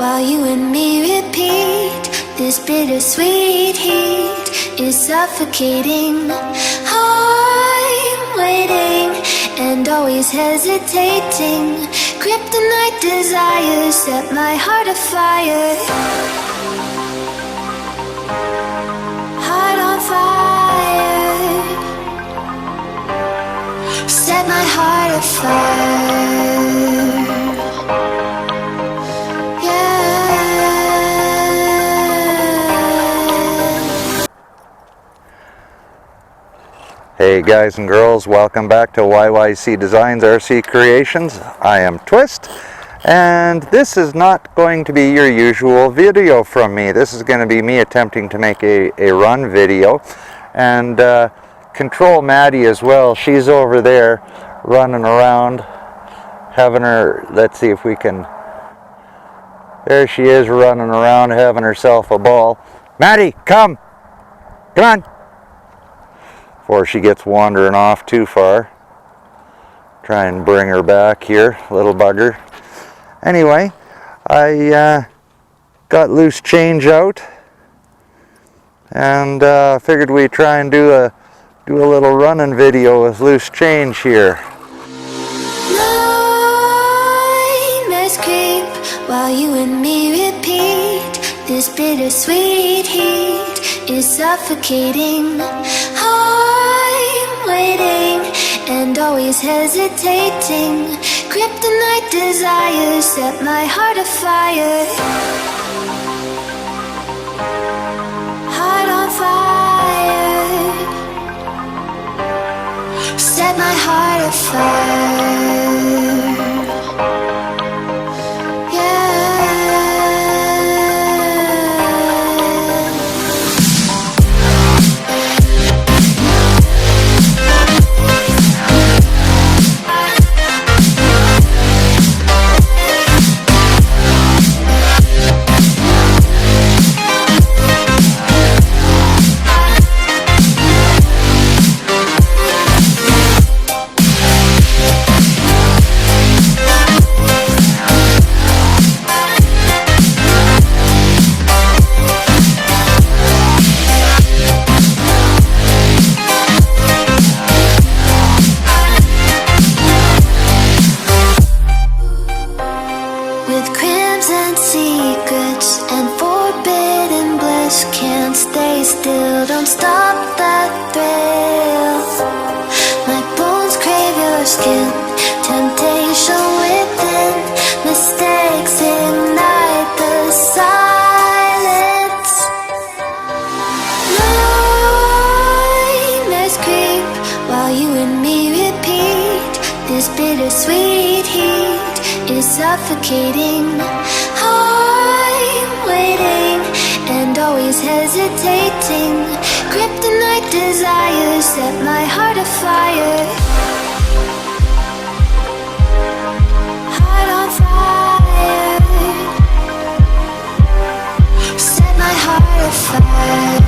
while you and me repeat. This bittersweet heat is suffocating. I'm waiting and always hesitating. Kryptonite desires set my heart afire. Heart on fire. Set my heart afire. Hey guys and girls, welcome back to YYC Designz RC Creations. I am Twist, and this is not going to be your usual video from me. This is going to be me attempting to make a run video, and control Maddie as well. She's over there running around, having her, let's see if we can, there she is running around having herself a ball. Maddie, come on, before she gets wandering off too far. Try and bring her back here, little bugger. Anyway, I got loose change out, and figured we'd try and do a little running video with loose change here. Nightmares creep while you and me repeat. This bittersweet heat is suffocating. I'm waiting and always hesitating. Kryptonite desires set my heart afire. Heart on fire. Set my heart afire. Don't stop that thrill. My bones crave your skin. Temptation within. Mistakes ignite the silence. Nightmares creep while you and me repeat. This bittersweet heat is suffocating. I'm waiting and always hesitating. Kryptonite desires set my heart afire. Heart on fire. Set my heart afire.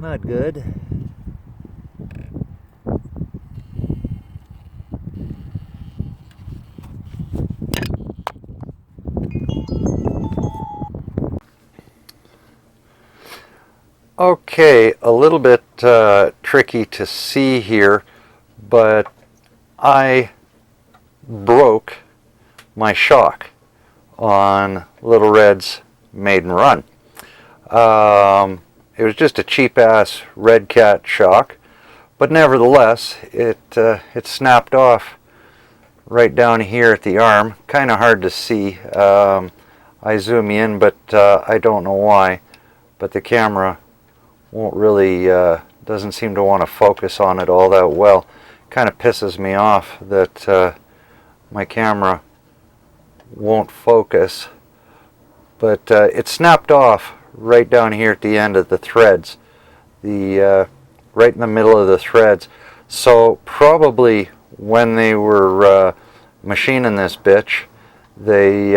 Not good. Okay, a little bit tricky to see here, but I broke my shock on Little Red's Maiden run. It was just a cheap ass Red Cat shock, but nevertheless it snapped off right down here at the arm. Kind of hard to see. I zoom in, but I don't know why, but the camera won't really doesn't seem to want to focus on it all that well. Kind of pisses me off that my camera won't focus, but it snapped off right down here at the end of the threads, the right in the middle of the threads. So probably when they were machining this bitch, they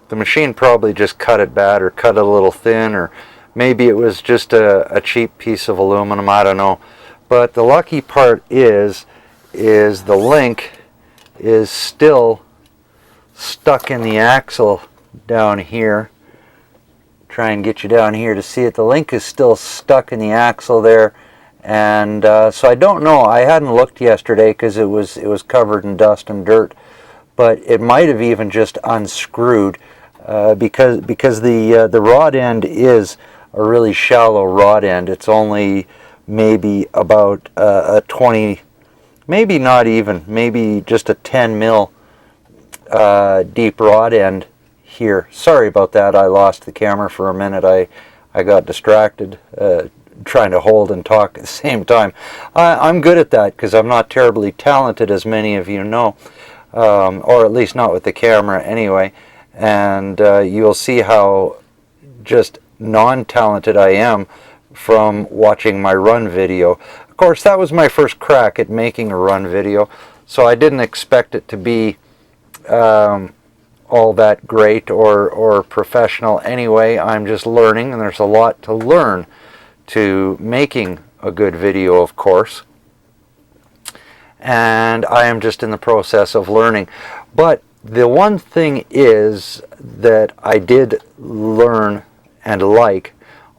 the machine probably just cut it bad or cut it a little thin, or maybe it was just a cheap piece of aluminum, I don't know. But the lucky part is the link is still stuck in the axle down here. Try and get you down here to see it. The link is still stuck in the axle there, and so I don't know. I hadn't looked yesterday because it was covered in dust and dirt, but it might have even just unscrewed because the rod end is a really shallow rod end. It's only maybe about a 20, maybe not even, maybe just a 10 mil deep rod end here. Sorry about that. I lost the camera for a minute. I got distracted trying to hold and talk at the same time. I'm good at that because I'm not terribly talented, as many of you know, or at least not with the camera anyway. And you'll see how just non-talented I am from watching my run video. Of course, that was my first crack at making a run video, so I didn't expect it to be all that great or professional anyway. I'm just learning, and there's a lot to learn to making a good video, of course. And I am just in the process of learning. But the one thing is that I did learn and like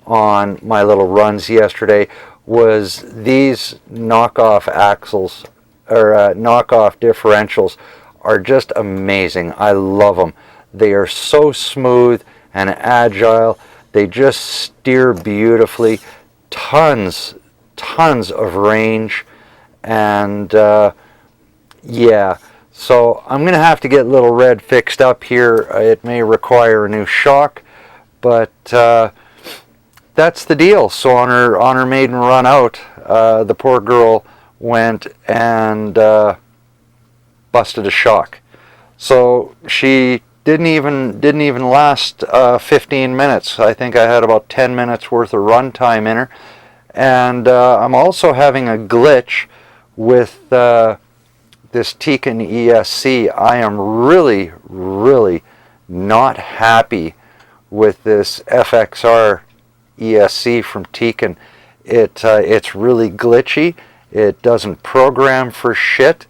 on my little runs yesterday was these knockoff axles, or knockoff differentials, are just amazing. I love them. They are so smooth and agile. They just steer beautifully. Tons of range, and yeah. So I'm going to have to get Little Red fixed up here. It may require a new shock, but that's the deal. So on her maiden run out, the poor girl went and busted a shock. So she didn't even last 15 minutes. I think I had about 10 minutes worth of run time in her. And I'm also having a glitch with this Tiken ESC. I am really not happy with this FXR ESC from Tiken. It's really glitchy. It doesn't program for shit,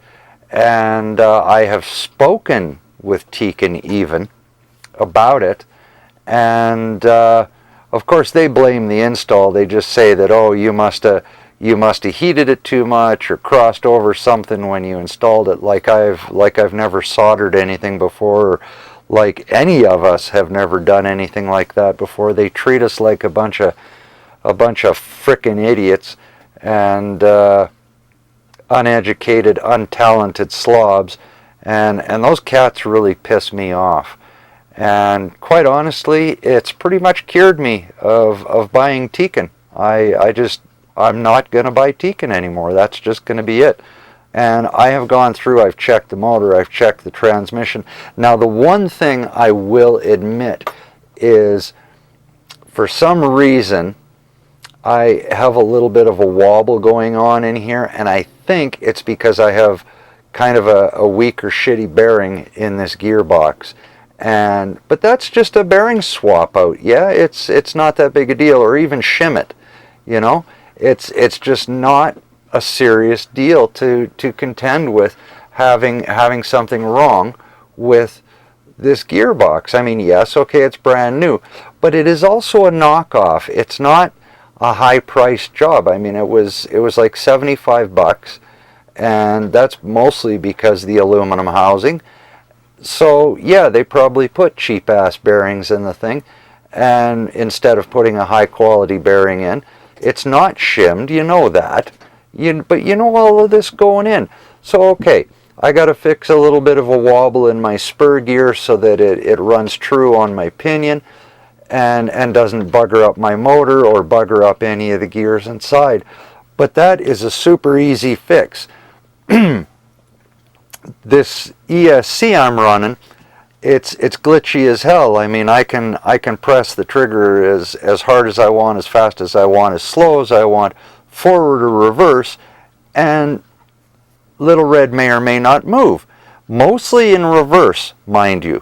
and I have spoken with Tiken even about it, and of course they blame the install. They just say that, oh, you must have heated it too much or crossed over something when you installed it, like I've never soldered anything before, or like any of us have never done anything like that before. They treat us like a bunch of frickin' idiots and uneducated, untalented slobs, and those cats really piss me off. And quite honestly, it's pretty much cured me of buying Tiken. I'm not going to buy Tiken anymore. That's just going to be it. And I have gone through, I've checked the motor, I've checked the transmission. Now the one thing I will admit is, for some reason, I have a little bit of a wobble going on in here, and I think it's because I have kind of a weak or shitty bearing in this gearbox. But that's just a bearing swap out. Yeah, it's not that big a deal, or even shim it. You know, it's just not a serious deal to contend with having something wrong with this gearbox. I mean, yes, okay, it's brand new, but it is also a knockoff. It's not a high-priced job. I mean, it was like 75 bucks, and that's mostly because of the aluminum housing. So yeah, they probably put cheap-ass bearings in the thing, and instead of putting a high-quality bearing in, it's not shimmed. You know that. But you know all of this going in. So okay, I got to fix a little bit of a wobble in my spur gear so that it runs true on my pinion and doesn't bugger up my motor or bugger up any of the gears inside. But that is a super easy fix. This ESC I'm running, it's glitchy as hell. I mean, I can press the trigger as hard as I want, as fast as I want, as slow as I want, forward or reverse, and Little Red may or may not move. Mostly in reverse, mind you.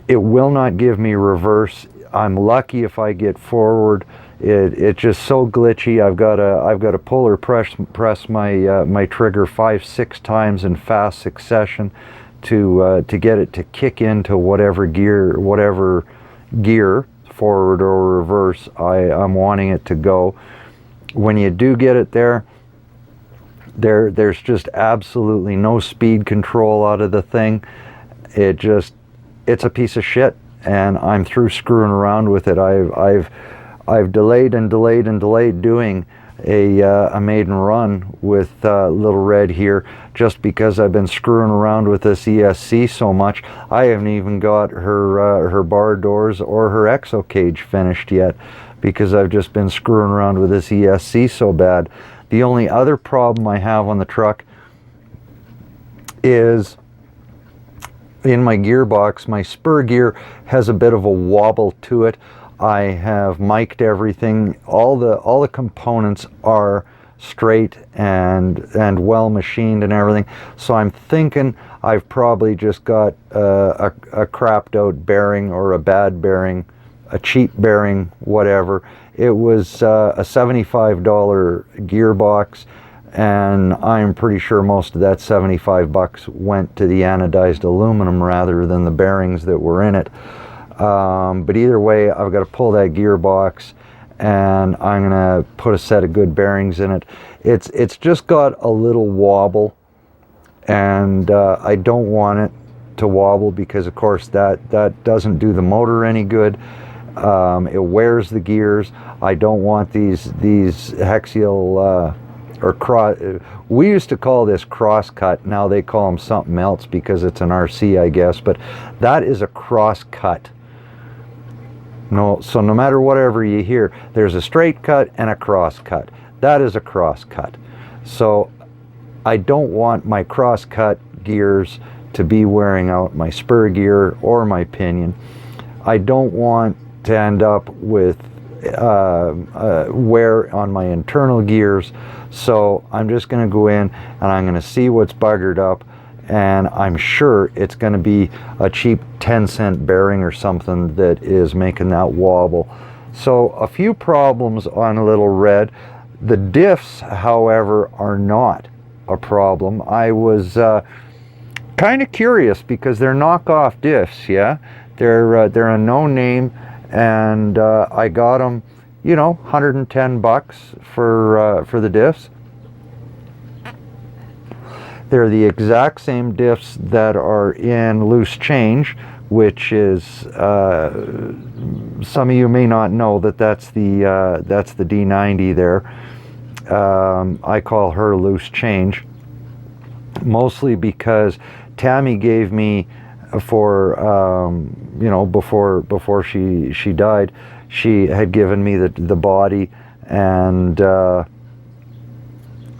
It will not give me reverse. I'm lucky if I get forward. It's just so glitchy. I've got to pull or press my trigger 5-6 times in fast succession to get it to kick into whatever gear, forward or reverse, I'm wanting it to go. When you do get it there's just absolutely no speed control out of the thing. It's a piece of shit, and I'm through screwing around with it. I've delayed and delayed and delayed doing a maiden run with Little Red here, just because I've been screwing around with this ESC so much. I haven't even got her bar doors or her exo cage finished yet, because I've just been screwing around with this ESC so bad. The only other problem I have on the truck is in my gearbox. My spur gear has a bit of a wobble to it. I have mic'd everything. All the components are straight and well machined and everything. So I'm thinking I've probably just got a crapped out bearing, or a bad bearing, a cheap bearing, whatever. It was a $75 gearbox, and I'm pretty sure most of that 75 bucks went to the anodized aluminum rather than the bearings that were in it. But either way, I've got to pull that gearbox, and I'm gonna put a set of good bearings in it. It's just got a little wobble, and I don't want it to wobble, because of course that doesn't do the motor any good. It wears the gears. I don't want these hexial or cross. We used to call this cross cut. Now they call them something else because it's an RC, I guess. But that is a cross cut. No, so no matter whatever you hear, there's a straight cut and a cross cut. That is a cross cut. So I don't want my cross cut gears to be wearing out my spur gear or my pinion. I don't want to end up with wear on my internal gears. So I'm just going to go in and I'm going to see what's buggered up, and I'm sure it's going to be a cheap 10-cent bearing or something that is making that wobble. So a few problems on Little Red. The diffs, however, are not a problem. I was kind of curious because they're knockoff diffs, yeah? They're a no-name, and I got them, you know, 110 bucks for the diffs. They're the exact same diffs that are in Loose Change, which is, some of you may not know that's the D90 there. I call her Loose Change, mostly because Tammy gave me, for you know, before she died, she had given me the body and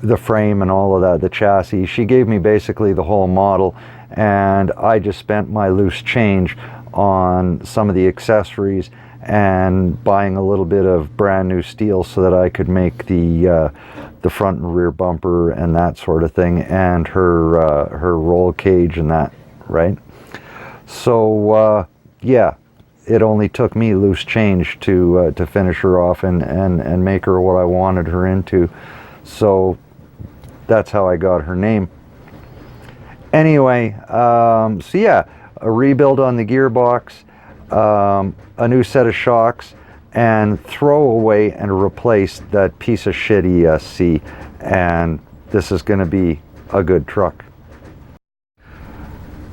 the frame and all of that, the chassis. She gave me basically the whole model, and I just spent my loose change on some of the accessories and buying a little bit of brand new steel so that I could make the front and rear bumper and that sort of thing, and her roll cage and that, right? So yeah, it only took me loose change to finish her off and make her what I wanted her into. So that's how I got her name. Anyway, so yeah, a rebuild on the gearbox, a new set of shocks, and throw away and replace that piece of shit ESC. And this is going to be a good truck.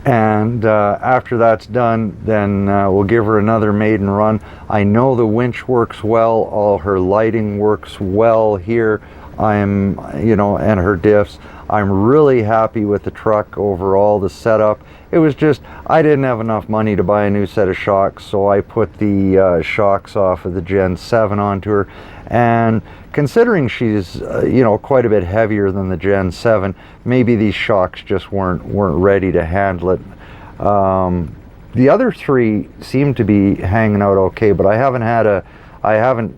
And after that's done, then we'll give her another maiden run. I know the winch works well, all her lighting works well here. And her diffs. I'm really happy with the truck overall, the setup. It was just, I didn't have enough money to buy a new set of shocks, so I put the shocks off of the Gen 7 onto her. And considering she's, quite a bit heavier than the Gen 7, maybe these shocks just weren't ready to handle it. The other three seem to be hanging out okay, but I haven't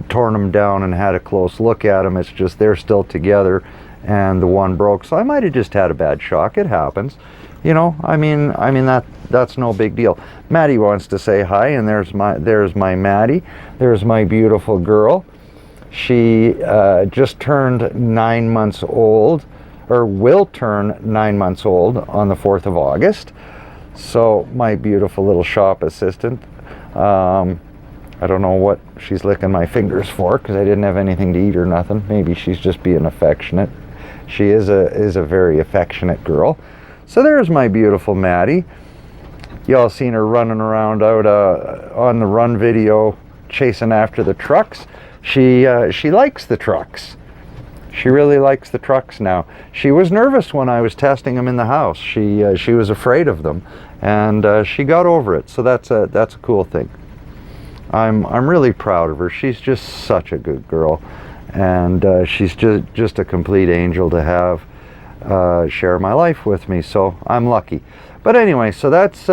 torn them down and had a close look at them. It's just they're still together, and the one broke, so I might have just had a bad shock. It happens, I mean that's no big deal. Maddie wants to say hi, and there's my Maddie. There's my beautiful girl. She just turned 9 months old, or will turn 9 months old on the 4th of August. So my beautiful little shop assistant. I don't know what she's licking my fingers for, because I didn't have anything to eat or nothing. Maybe she's just being affectionate. She is a very affectionate girl. So there's my beautiful Maddie. Y'all seen her running around out on the run video, chasing after the trucks. She likes the trucks. She really likes the trucks now. She was nervous when I was testing them in the house. She was afraid of them, and she got over it. So that's a cool thing. I'm really proud of her. She's just such a good girl, and she's just a complete angel to have share my life with me. So I'm lucky. But anyway, so that's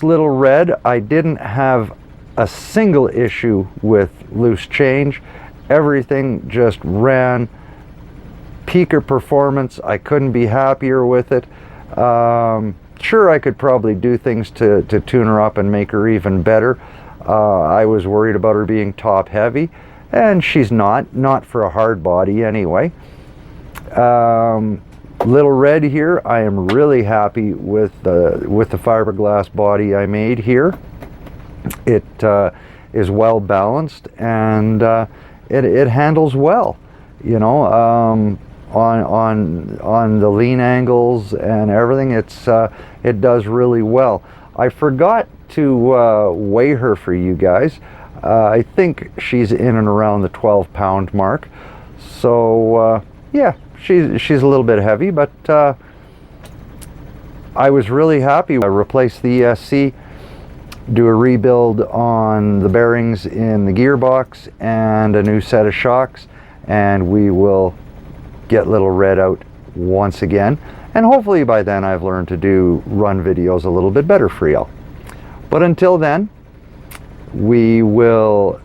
Little Red. I didn't have a single issue with loose change. Everything just ran peak of performance. I couldn't be happier with it. Sure, I could probably do things to tune her up and make her even better. I was worried about her being top heavy, and she's not for a hard body anyway. Little Red here, I am really happy with the fiberglass body I made here. It is well balanced, and it handles well, on the lean angles and everything. It does really well. I forgot to weigh her for you guys. I think she's in and around the 12-pound mark. So yeah, she's a little bit heavy, but I was really happy. I replaced the ESC, do a rebuild on the bearings in the gearbox, and a new set of shocks, and we will get Little Red out once again. And hopefully by then I've learned to do run videos a little bit better for y'all. But until then, we will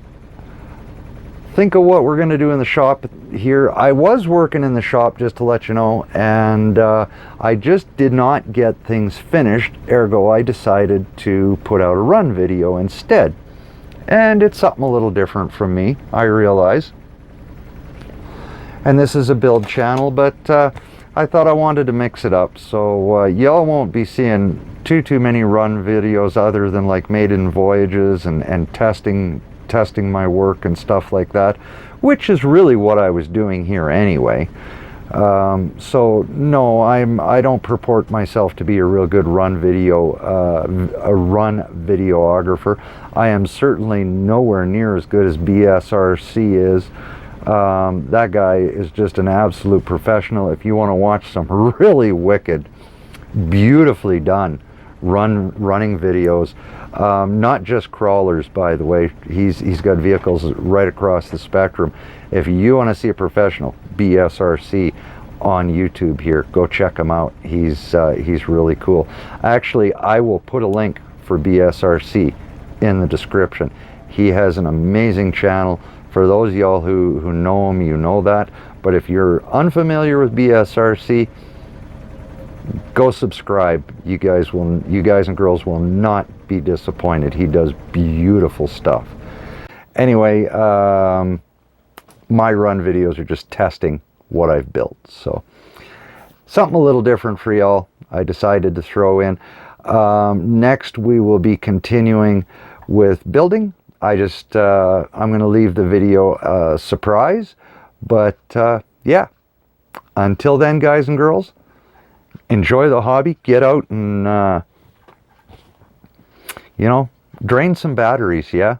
think of what we're going to do in the shop here. I was working in the shop, just to let you know, and I just did not get things finished, ergo I decided to put out a run video instead. And it's something a little different from me, I realize. And this is a build channel, but I thought I wanted to mix it up, so y'all won't be seeing too many run videos other than like maiden voyages and testing my work and stuff like that, which is really what I was doing here anyway. So no, I don't purport myself to be a real good run videographer. I am certainly nowhere near as good as BSRC is. That guy is just an absolute professional. If you want to watch some really wicked, beautifully done running videos, not just crawlers, by the way. He's got vehicles right across the spectrum. If you want to see a professional, BSRC on YouTube here, go check him out. He's really cool. Actually, I will put a link for BSRC in the description. He has an amazing channel. For those of y'all who know him, you know that. But if you're unfamiliar with BSRC, go subscribe. You guys and girls will not be disappointed. He does beautiful stuff. Anyway, my run videos are just testing what I've built. So something a little different for y'all I decided to throw in. Next we will be continuing with building. I'm going to leave the video a surprise. But yeah, until then, guys and girls, enjoy the hobby. Get out and, you know, drain some batteries, yeah?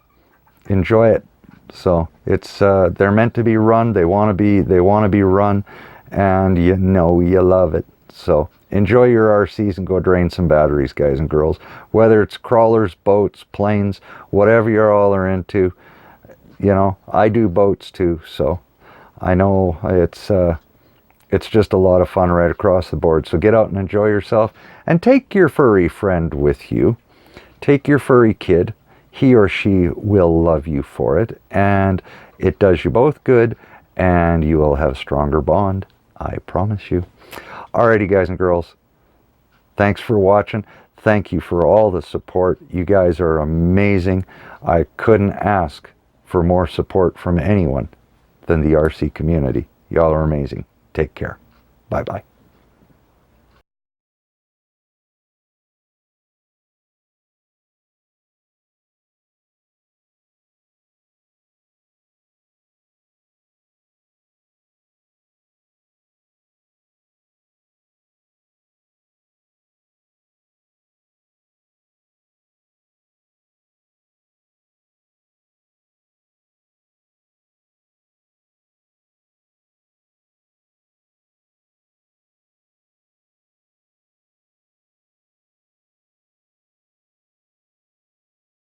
Enjoy it. So it's they're meant to be run. They want to be run, and you know you love it. So enjoy your RCs and go drain some batteries, guys and girls. Whether it's crawlers, boats, planes, whatever you all are into. You know, I do boats too, so I know it's just a lot of fun right across the board. So get out and enjoy yourself, and take your furry friend with you. Take your furry kid. He or she will love you for it, and it does you both good, and you will have a stronger bond. I promise you. Alrighty, guys and girls. Thanks for watching. Thank you for all the support. You guys are amazing. I couldn't ask for more support from anyone than the RC community. Y'all are amazing. Take care. Bye-bye.